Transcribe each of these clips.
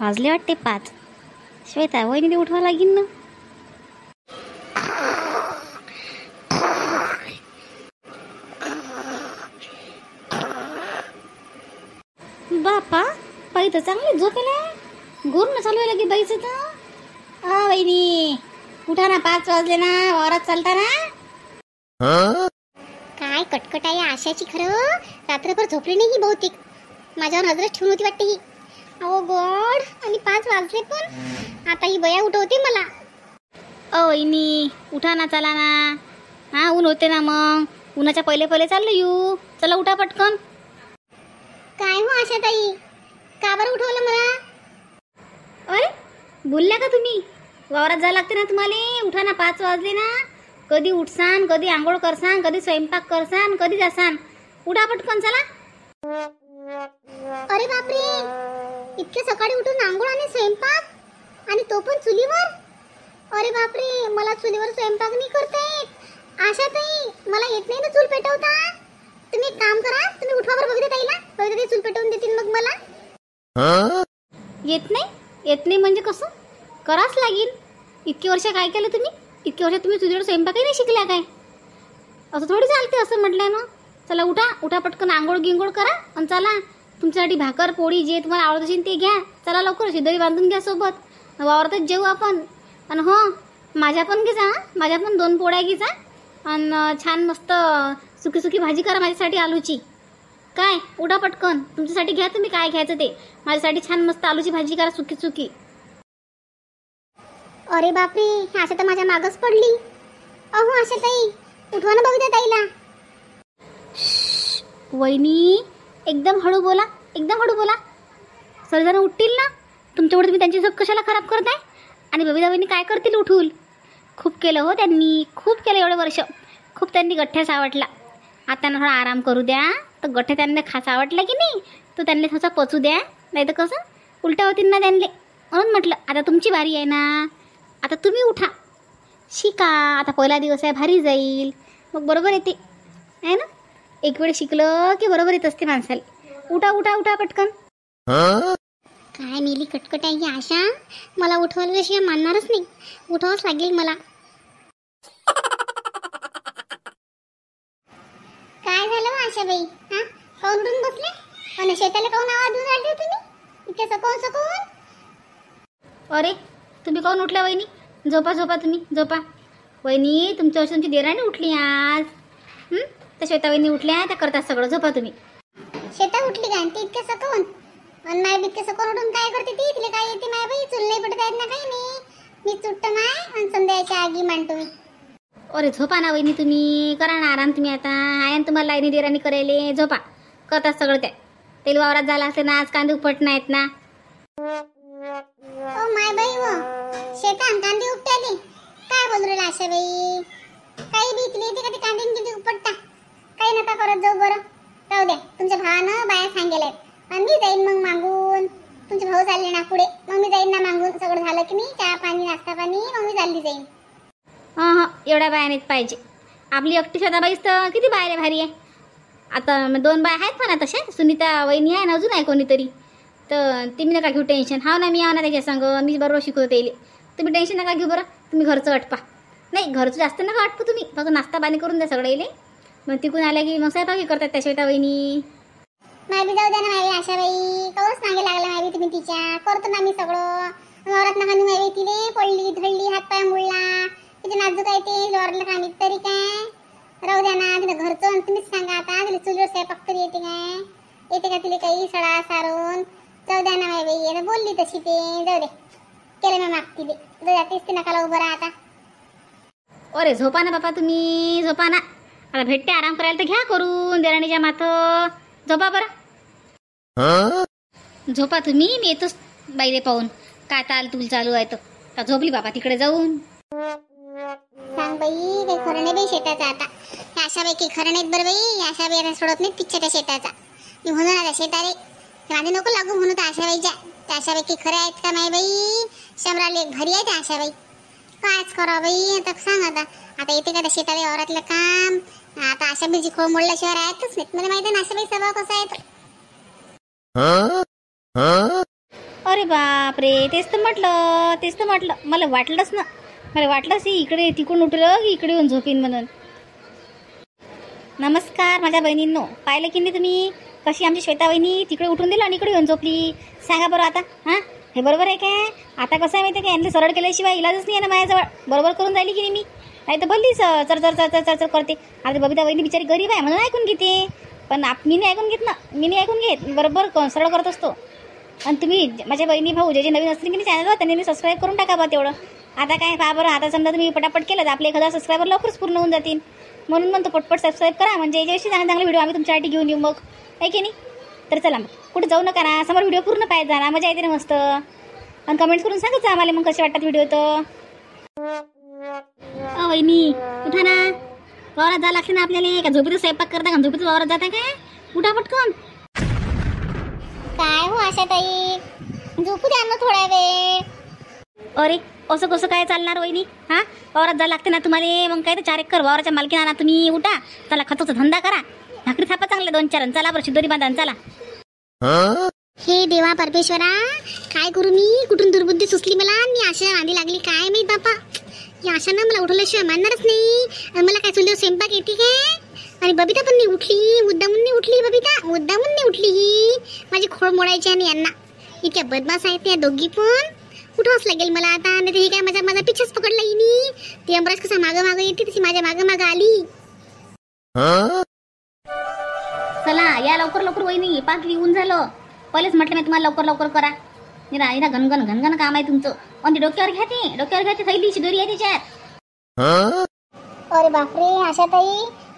वाजले वाटते 5. श्वेता वहिनीने उठवा लागेल ना. बापा बाई तर चांगली झोपेला गुरण चालू आहे लगे बाईचं तर. वहिनी उठा ना, 5 वाजले ना, वावरात चालता ना. काय कटकट आहे आशाची. खरं रात्रभर झोपली नाही ही बहुतेक. माझ्यावर नजरच ठेवून होती वाटते ही. अहो गॉड, आणि 5 वाजले पण. आता ही बया उठवते मला. वहिनी उठा ना, चला ना. हा ऊन होते ना, मग उन्हाच्या पहिले पहिले चाललो येऊ. चला उठा पटकन. काय हो आशाताई, का बरं उठवलं मला? अरे बोलल्या का तुम्ही? वावरात जायला लागते ना तुम्हाला. उठा ना, 5 वाजले ना. कधी उठसान, कधी आंघोळ करसान, कधी स्वयंपाक करसान, कधी जासान. उठा पटकन चला. अरे बापरे, इतक्या सकाळी उठून आंघोळ आणि स्वयंपाक, आणि तो पण चुलीवर. अरे बापरे, मला चुलीवर स्वयंपाक नाही करता येत. आशाताई, मला येत नाही ना चूल पेटवता. तुम्ही एक काम करा, तुम्ही उठवा बरं बघितलं ताईला. बघितलं ते चूल पेटवून देतील मग मला. येत नाही? येत नाही म्हणजे कसं? करावंच लागेल. इतकी वर्ष काय केलं तुम्ही? इतकी वर्ष तुम्ही चुलीवर स्वयंपाकही नाही शिकल्या काय? असं थोडी चालते असं म्हटलंय ना. चला उठा, उठा पटकन, आंघोळ गिंघोळ करा आणि चला. तुमच्यासाठी भाकर पोळी जे तुम्हाला आवडत असेल ते घ्या. चला लवकर, शिदरी बांधून घ्या सोबत. वावरातच जेवू आपण. आणि हो, माझ्या पण घे जा. माझ्या पण 2 पोळ्या घे जा. आणि छान मस्त सुकी सुकी भाजी करा माझ्यासाठी आलूची. काय उठा पटकन, तुमच्यासाठी घ्या तुम्ही काय घ्यायचं ते. माझ्यासाठी छान मस्त आलूची भाजी करा सुकी सुकी. अरे बापरे, आशा तर माझ्या मागच पडली. अहो आशाताई, उठवा ना बघितलं ताईला. वहिनी एकदम हळू बोला, एकदम हळू बोला. सर्वजण उठतील ना. तुमच्यामुळे तुम्ही त्यांची झोप कशाला खराब करताय? आणि बबिता वहिनी काय करतील उठून? खूप केलं हो त्यांनी, खूप केलं एवढे वर्ष. खूप त्यांनी गठ्ठ्या सावटला. आता त्यांना थोडा आराम करू द्या. तर गठ्ठ्या त्यांना सावटला की नाही, तो त्यांना थोडा पचू द्या. नाही तर कसं उलट्या होतील ना त्यांना. म्हणून म्हटलं आता तुमची बारी आहे ना. आता तुम्ही उठा, शिका. आता पहिला दिवस आहे, भारी जाईल, मग बरोबर येते आहे ना. एक वेळ शिकलं की बरोबर येत असते माणसाला. उठा उठा उठा पटकन. काय मेली कटकट आहे ही आशा. मला उठवायला शिवाय मानणारच नाही. उठवाच लागेल मला. काय झालं आशाबाई? हा, काऊन उठून बसले? आणि शेताला काऊन आवाज देऊन राहिले तुम्ही इतक्या सकवून सकवून? अरे तुम्ही काऊन उठल्या वहिनी? झोपा झोपा, तुम्ही झोपा. वहिनी तुमच्या वर्षी तुमची देराणी उठली आज. त्या श्वेता वहिनी उठल्या, त्या करतात सगळं. झोपा तुम्ही. शेता उठली काय ती इतक्या सकवून? आणि माय इतक्या सकवून उठून काय करते ती? तिला काय येते माय बाई? चूल नाही पडत आहेत ना काही नाही. मी चुट्ट माय आणि संध्याच्या आगी मांडतो मी. अरे झोपा ना वहिनी, तुम्ही करा ना आराम. तुम्ही आता आहे ना तुम्हाला लाईनी देराणी करायले. झोपा, करतात सगळं त्या. तेल वावरात झाला असते ना आज, कांदे उपट नाहीत ना. ओ माय बाई, व शेतात कांदे उपटाले काय बोलू राहिला आशाबाई? काही भीतली येते का ते कांदे किती उपटता? काही नका करत जाऊ बरं. राहू द्या, तुमच्या भावानं बाया सांगेल आहेत. आणि मी जाईन मग मागून. तुमचे भाऊ चालले ना पुढे, मग मी जाईन ना मागून. सगळं झालं की नाही, चहा पाणी नाश्ता पाणी, मग मी चालली जाईन. हां एवढ्या बायानेच पाहिजे. आपली एकटी श्वेताबाईच तर किती बाया भारी आहे. आता 2 बाया आहेत म्हणा तशा. सुनीता वहिनी आहे ना, अजून आहे कोणीतरी. तर तुम्ही नका घेऊ टेन्शन. हाव ना, मी आव ना त्याच्या संग. मी बरोबर शिकवते येईल. तुम्ही टेन्शन नका घेऊ बरं. तुम्ही घरचं अटपा. नाही, घरचं जास्त नका अटपू तुम्ही. फक्त नाश्ता पाणी करून द्या सगळं येईल. मग तिकून आल्या की मग स्वयंपाकी करतात त्या श्वेता वहिनी. माय बी जाऊ द्या ना माय आशाबाई. कवरच मागे लागला माय तुम्ही तिच्या. करतो ना मी सगळं. वावरात नका मी माय तिले पडली धडली, हात पाय मुळला. किती नाजूक आहे ते. वावरला कामी तरी काय. राहू द्या ना, तिला घरचं. तुम्हीच सांगा आता, तिला चुलीवर स्वयंपाक तरी येते काय? येते का तिला काही सडा सारून? जाऊ द्या ना माय बाई. आता बोलली तशी ते. जाऊ दे, केलं मी माग तिले. जातेच ते नका लावू बरं आता. अरे झोपा ना बापा, तुम्ही झोपा ना. आता भेटते आराम करायला तर घ्या करून देराणीच्या माथं. झोपा बरं. झोपा तुम्ही. मी येतोच बाईले पाहून काय ताल तुल चालू आहे. तर झोपली बाबा तिकडे जाऊन. सांग बाई, काही खरं नाही बाई शेताचा आता. आशाबाई काही खरं नाहीत बरं बाई. आशाबाई आता सोडत नाहीत पिच्छा त्या शेताचा. मी म्हणून आता शेतारे माझे नको लागू म्हणून तर आशाबाईच्या. त्या आशाबाई काही खरं आहेत का माय बाई? शंभराला एक भारी आहे त्या आशाबाई. कायच करा बाई आता. सांग आता, आता येते का त्या शेताला वावरातलं काम? आता आशाबाईची खोळ मोडल्याशिवाय राहतच नाहीत. मला माहिती आहे ना आशाबाई स्वभाव कसा आहे. अरे बापरे, तेच तर म्हटलं मला वाटलंच इकडे तिकडून उठलं की इकडे येऊन झोपीन म्हणून. नमस्कार माझ्या बहिणींनो, पाहिलं की नाही तुम्ही कशी आमची श्वेता वहिनी तिकडे उठून दिलं आणि इकडे येऊन झोपली. सांगा बरं आता, हां हे बरोबर आहे काय? आता कसं आहे माहिती आहे का, यांना सरळ केल्याशिवाय इलाजच नाही आहे ना माझ्याजवळ. बरोबर करून राहिली की नाही मी, नाही तर भल्ली चर करते. आता बबिता वहिनी बिचारी गरीब आहे म्हणून ऐकून घेते, पण मी नाही ऐकून घेत बरोबर सरळ करत असतो. आणि तुम्ही माझ्या बहिणी भाऊ जे नवीन असतील की नाही चॅनलवर त्यांनी सबस्क्राईब करून टाका बा तेवढं. आता काय पहा बरं, आता समजा तुम्ही पटापट केलं तर आपले 1000 सबस्क्रायबर लवकरच पूर्ण होऊन जातील. म्हणून म्हणतो पटपट सबस्क्राईब करा, म्हणजे याच्याविषयी चांगले व्हिडिओ आम्ही तुमच्यासाठी घेऊन येऊ मग, आहे की नाही? तर चला मग कुठे जाऊ नका ना, समोर व्हिडिओ पूर्ण पाहिजे जा ना, मजा येते ना मस्त. आणि कमेंट्स करून सांगायचं आम्हाला मग कसे वाटतात व्हिडिओ. तर वहिनी उठा ना, वावरात जा लागते ना आपल्याला. का झोपेतच स्वयंपाक करता का झोपेतच वावरात जाता काय? उठा पटकन. काय हो आशाताई, झोपू द्या ना थोडा वेळ. अरे असं कसं काय चालणार वहिनी? हां वावरात जा लागते ना तुम्हाला, मग काय तर 4 एकर वावराच्या मालकीना ना तुम्ही. उठा चला, खताचा धंदा करा, भाकरी थापा चांगले 2-4, चला बरं शिदोरी बांधा चला. हे देवा परमेश्वरा, काय करू मी? कुठून दुर्बुद्धी सुचली मला, मी आशा आधी लागली काय माहित बापा. या आशानं मला उठवल्याशिवाय मानणारच नाही. आणि मला काय चुलीवर स्वयंपाक येते काय? आणि बबिता पण नाही उठली, मुद्दामून नाही उठली बबिता, मुद्दामून नाही उठली ही. माझी खोड मोडायची आणि यांना इतक्या बदमाश आहेत त्या दोघी पण. उठावंच लागेल मला आता, नाही हे काय माझा पिच्छाच पकडला हिनी. ती अमराज कसा मागं येते तशी माझ्या मागं आली. चला या लवकर वहिनी, पाच येऊन झालं. पहिलेच म्हटलं मी तुम्हाला लवकर करा. निरा घनघन काम आहे तुमचं. आणि डोक्यावर घ्यायची थैली शिदोरी आहे त्याच्यात. अरे बापरे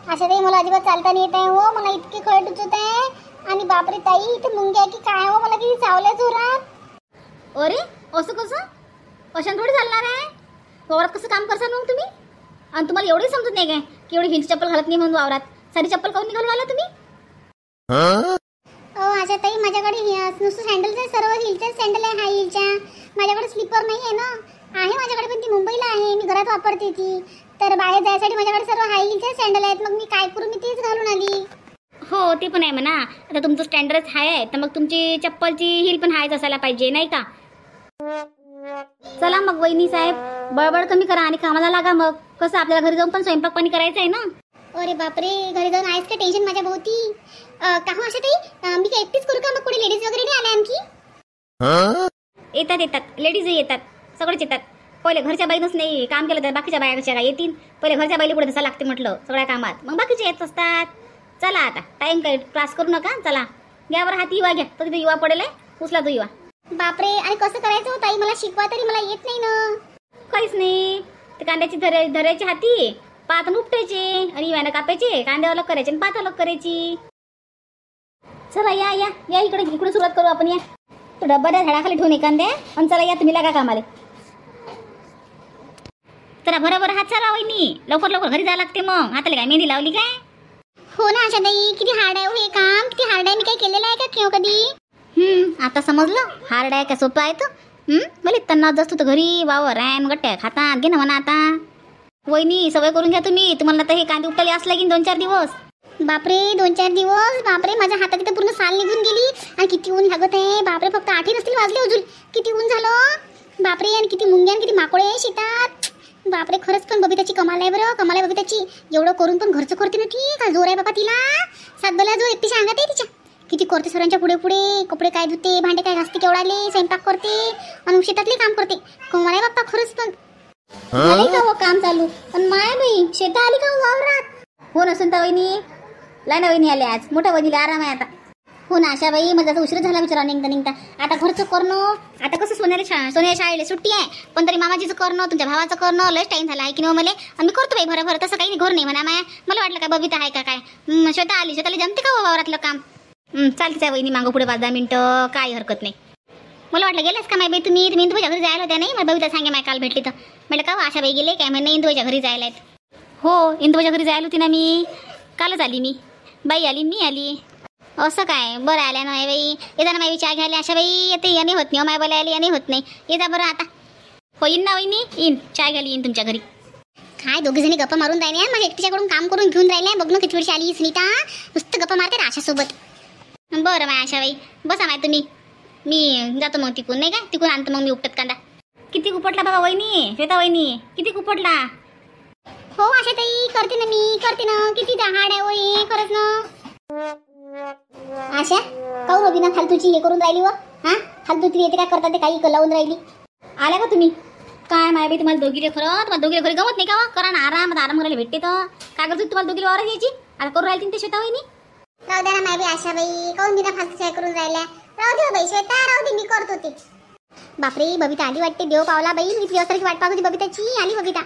आशाताई मला अजिबात चालता नाही येत आहे हो. मला इतकी कळ टुचत आहे. आणि बापरे ताई, इथे मुंग्या की काय हो, मला किती चावल्या जोरात. अरे असं कसं? अशाने थोडी चालणार आहे. वावरात कसं काम करसाल मग तुम्ही? आणि तुम्हाला एवढी समजत नाही काय की एवढी हिलची चप्पल घालत नाही म्हणून वावरात? सारी चप्पल काऊन निघालून आला तुम्ही? आशाताई माझ्याकडे नुसतं सँडलच आहे, सर्व हिलचेच सँडल आहे, हाय हिलच्या. माझ्याकडे स्लीपर नाही आहे ना. आहे माझ्याकडे, पण ती मुंबईला आहे, मी घरात वापरते ती. तर बाहेर जायसाठी माझ्याकडे सर्व हाय हिलचे सँडल आहेत. मग मी काय करू, मी तेच घालून आली. हो ते पण आहे म्हणा. आता तुमचं स्टँडर्ड हाय आहे तर मग तुमची चप्पलची हिल पण हायच असायला पाहिजे नाही का? चला मग वहिनी साहेब, बळबळ कमी करा आणि कामाला लागा. मग कसं आपल्याला घरी जाऊन पण स्वयंपाक पाणी करायचं आहे ना. अरे बापरे, घरी जाऊन आहेच का टेन्शन माझ्या भोवती. का हो आशाताई, मी काय एकटीच करू का? मग कोणी लेडीज वगैरे नाही आल्या आणखी? येतात लेडीजही येतात, सगळेच येतात. पहिले घरच्या बाईनच नाही काम केलं तर बाकीच्या बाया कशा काय येतील? पहिले घरच्या बाईला पुढे धसा लागते म्हटलं सगळ्या कामात, मग बाकीचे येत असतात. चला आता टाइम काही त्रास करू नका. चला घ्यावर हात युवा घ्या, तर तिथे युवा पडेल आहे, उचला तो युवा. बापरे, आणि कसं करायचं हो ताई, मला शिकवा तरी, मला येत नाही ना. काहीच नाही, ते कांद्याची धरायची हाती, पात उपटायचे आणि युवानं कापायचे, कांद्यावर अलग करायचे आणि पात अलग करायची. चला या या या इकडे सुरुवात करू आपण. या तो डब्बा त्या झाडाखाली ठेवून एखाद्या आणि चला या तुम्ही लागा कामाले. चला बरोबर हात चाला वहिनी, लवकर घरी जायला लागते. मग हाताला काय मेहंदी लावली काय? हो ना आशाताई, किती हार्ड आहे हे काम, किती हार्ड आहे. मी काय केलेलं आहे का किंवा कधी? आता समजलं हार्ड आहे का सोपं आहे तर. भले तन्नाच असतो तर घरी वावर रॅन गट्ट्या खातात घे ना म्हणा. आता वहिनी सवय करून घ्या तुम्ही. तुम्हाला आता हे कांदे उपटायला असला की 2-4 दिवस. बापरे 2-4 दिवस, बापरे माझ्या हातात इथे पूर्ण साल निघून गेली. आणि किती ऊन लागत आहे बापरे, फक्त 8 नसतील वाजले अजून, किती ऊन झालं बापरे. आणि किती मुंग्या किती माकोळे शेतात बापरे. खरंच पण बबिताची कमाल आहे बरं, कमाल आहे बबिताची. एवढं करून पण घरचं करते ना ती, काय जोर आहे बाबा तिला. 7 बला जो एकटी सांगत आहे तिच्या, किती करते सर्वांच्या पुढे कपडे काय धुते, भांडे काय घासते, केवढाले स्वयंपाक करते आणि शेतातले काम करते. कमाल आहे बाप्पा खरंच. पण झाले का हो काम चालू? पण माय बाई शेता आली का वावरात? हो ना सुनता वहिनी, लाईना वहिनी आले आज. मोठ्या वहिनीला आराम आहे आता. हो ना आशा बाई, माझा उशीर झाला विचारा निघता. आता घरचं करणं, आता कसं सोन्या शाळेला सुट्टी आहे, पण तरी मामाजीचं करणं, तुमच्या भावाचं करणं, लयच टाईम झाला आहे की नाही मला. आणि मी करतो बाई भरभर, तसं काही घोर नाही म्हणा. मला वाटलं काय बबिता आहे का काय. श्वेता आली, श्वेताला जमते का वावरातलं काम? चालतेच आहे वहिनी, मागं पुढे 5-10 मिनिटं काही हरकत नाही. मला वाटलं गेलेच का माय बाई तुम्ही इंदूच्या घरी जायला होत्या नाही? मला बबिता सांगे माय काल भेटली तर. म्हटलं का आशा बाई गेले काय? म्हणे इंदूच्या घरी जायला आहेत. हो इंदूच्या घरी जायला होती ना मी, कालच आली मी. बाई आली मी आली. असं काय? बरं आल्या ना बाई. येताना माय चहा घ्यायला आशा बाई येते, याने होत नाही. माय बोलायला याने होत नाही. येता बरं आता. हो येईन ना वहिनी, येईन चहा घ्यायला येईन तुमच्या घरी. काय दोघी जणी गप्पा मारून राहिले, माझ्या एकटीच्याकडून काम करून घेऊन राहिले. बघ ना किती वेळची आली सुनीता, नुसतं गप्पा मारते आशासोबत. बरं माय आशा बाई बसा माय तुम्ही. मी जातो मग तिकून, नाही का? तिकून आणतो मग मी उपटत कांदा. किती उपटला बाबा वहिनी, श्वेता वहिनी, किती उपटला? हो आशाताई, करते ना मी, करते ना. किती हाड आहे होय, खरंच ना. आशा काऊन होती ना फालतूची हे करून राहिली व? हा फालतूची येते काय करता ते काही लावून राहिली. आल्या का तुम्ही? काय माय बाई, तुम्हाला दोघीले तुम्हाला दोघीले खरी गमत नाही का? करा ना आराम, आता आराम करायला भेटते तर. काय करतो तुम्हाला दोघीला वावर घ्यायची? आता करून राहिली ते श्वेता वहिनी. राहू द्या ना माय बी आशाबाई, काऊन बिना फालतूच्या करून राहिल्या. राहू दे बाई श्वेता, राहू दे, मी करतो ते. बापरे बबिता आली वाटते. देव पावला बाई, मी तुझ्यासारखी वाट पाहत होती बबिताची. आली बबिता.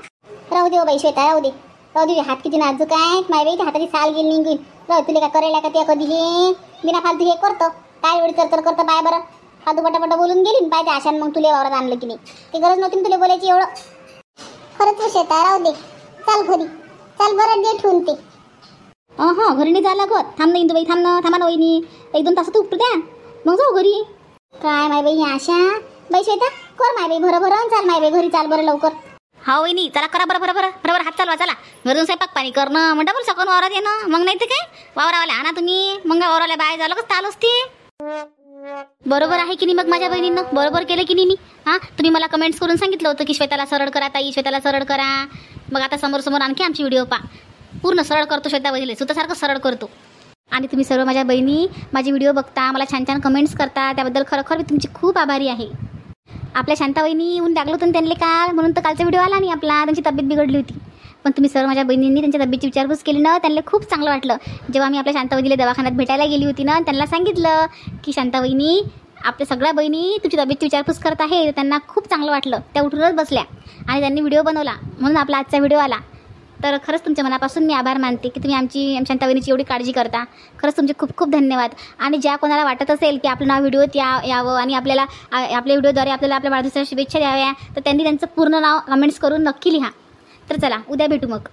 राहू दे बाई श्वेता, राहू दे. राहू दे, हात किती नाजूक आहेत माय बाई, त्या हाताची साल गेली निघून. राहू तुला काय करायला का ते कधी हे बिना फालतू हे करतो. काय वेळ तर करतो बाय बरं. फालतू पटापट बोलून गेली पाय त्या आशान, मग तुला वावरात आणलं की नाही. ते गरज नव्हती तुला बोलायची एवढं. खरंच श्वेता, राहू दे. चाल घरी, चाल बरं दे ठेवून ते. हा घरी नाही जायला लागत. थांब नाही बाई, थांब ना, थांबा ना वहिनी. 1-2 तास उपटू द्या, मग जाऊ घरी. काय माय बाई आशा बाई श्वेता, कर माय बाई भरभर. चाल माय बाई घरी, चाल बरं लवकर. हा वहिनी, चला करा बरं बरोबर हात चालवा. चला घरून स्वयंपाक पाणी करणं म्हणता बोल सकून वावरात येणं. मग नाही तर काय, वावरावाले आणा तुम्ही, मग वावरावाल्या बाहेर झालं कसं चालू असते. बरोबर आहे की नाही मग माझ्या बहिणींना? बरोबर केलं की नाही मी? हां, तुम्ही मला कमेंट्स करून सांगितलं होतं की श्वेताला सरळ करा ताई, श्वेताला सरळ करा. मग आता समोर आणखी आमची व्हिडिओ पहा. पूर्ण सरळ करतो श्वेता बहिणीला, स्वतःसारखं सरळ करतो. आणि तुम्ही सर्व माझ्या बहिणी माझी व्हिडिओ बघता, मला छान छान कमेंट्स करता, त्याबद्दल खरोखर मी तुमची खूप आभारी आहे. आपल्या शांता वहिनी येऊन लागलो होतं त्यांना काल, म्हणून तर कालचा व्हिडिओ आला नाही आपला. त्यांची तब्येत बिघडली होती. पण तुम्ही सर्व माझ्या बहिणींनी त्यांच्या तब्येतची विचारपूस केली ना, त्यांना खूप चांगलं वाटलं. जेव्हा मी आपल्या शांता वहिनीला दवाखान्यात भेटायला गेली होती ना, त्यांना सांगितलं की शांता वहिनी आपल्या सगळ्या बहिणी तुमची तब्येतची विचारपूस करत आहे. तर त्यांना खूप चांगलं वाटलं. त्या उठूनच बसल्या आणि त्यांनी व्हिडिओ बनवला, म्हणून आपला आजचा व्हिडिओ आला. तर खरंच तुमच्या मनापासून मी आभार मानते की तुम्ही आमची शांता वहिनीची एवढी काळजी करता. खरंच तुमचे खूप खूप धन्यवाद. आणि ज्या कोणाला वाटत असेल की आपलं नाव व्हिडिओत यावं आणि आपल्याला आपल्या व्हिडिओद्वारे आपल्याला आपल्या वाढदिवसाच्या शुभेच्छा द्याव्या, तर त्यांनी त्यांचं पूर्ण नाव कमेंट्स करून नक्की लिहा. तर चला उद्या भेटू मग.